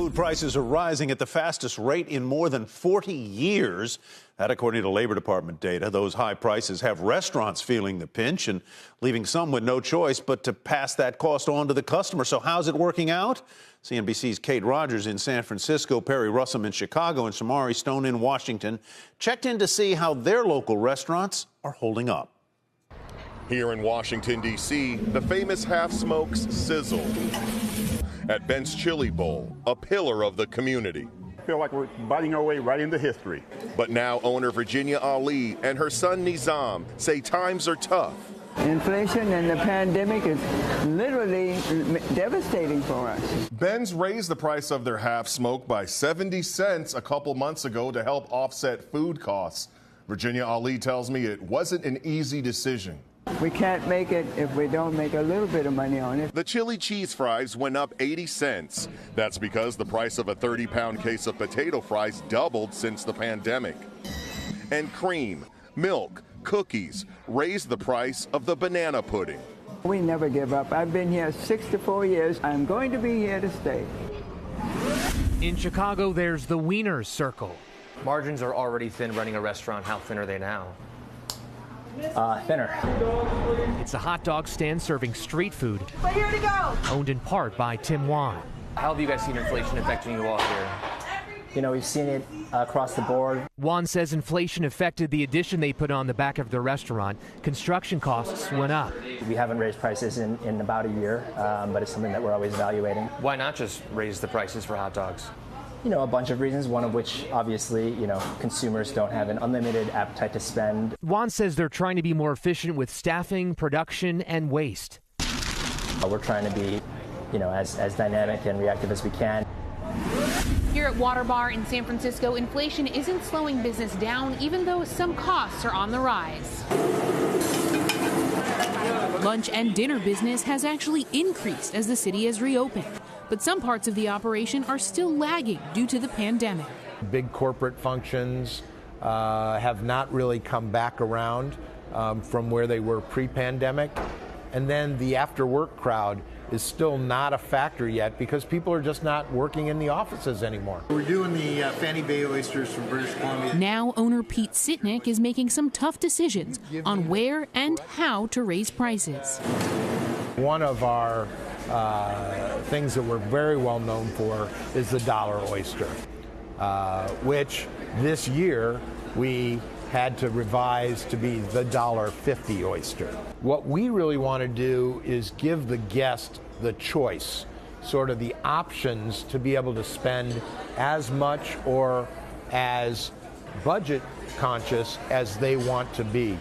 Food prices are rising at the fastest rate in more than 40 years. That, according to Labor Department data. Those high prices have restaurants feeling the pinch and leaving some with no choice but to pass that cost on to the customer. So how's it working out? CNBC's Kate Rogers in San Francisco, Perry Russom in Chicago, and Shomari Stone in Washington checked in to see how their local restaurants are holding up. Here in Washington, D.C., the famous Half Smokes sizzle at Ben's Chili Bowl, a pillar of the community. I feel like we're biting our way right into history. But now owner Virginia Ali and her son Nizam say times are tough. Inflation and the pandemic is literally devastating for us. Ben's raised the price of their half smoke by 70 cents a couple months ago to help offset food costs. Virginia Ali tells me it wasn't an easy decision. We can't make it if we don't make a little bit of money on it. The chili cheese fries went up 80 cents. That's because the price of a 30-pound case of potato fries doubled since the pandemic. And cream, milk, cookies raised the price of the banana pudding. We never give up. I've been here 64 years. I'm going to be here to stay. In Chicago, there's the Wieners Circle. Margins are already thin running a restaurant. How thin are they now? Thinner. It's a hot dog stand serving street food. We're here to go. Owned in part by Tim Wan. How have you guys seen inflation affecting you all here? You know, we've seen it across the board. Wan says inflation affected the addition they put on the back of their restaurant. Construction costs went up. We haven't raised prices in about a year, but it's something that we're always evaluating. Why not just raise the prices for hot dogs? You know, a bunch of reasons, one of which, obviously, you know, consumers don't have an unlimited appetite to spend. Wan says they're trying to be more efficient with staffing, production, and waste. We're trying to be, you know, as dynamic and reactive as we can. Here at Water Bar in San Francisco, inflation isn't slowing business down, even though some costs are on the rise. Lunch and dinner business has actually increased as the city has reopened. But some parts of the operation are still lagging due to the pandemic. Big corporate functions have not really come back around from where they were pre-pandemic. And then the after-work crowd is still not a factor yet because people are just not working in the offices anymore. We're doing the Fanny Bay oysters from British Columbia. Now owner Pete Sitnick is making some tough decisions on where and how to raise prices. One of our things that we're very well known for is the dollar oyster, which this year we had to revise to be the $1.50 oyster. What we really want to do is give the guest the choice, sort of the options to be able to spend as much or as budget conscious as they want to be.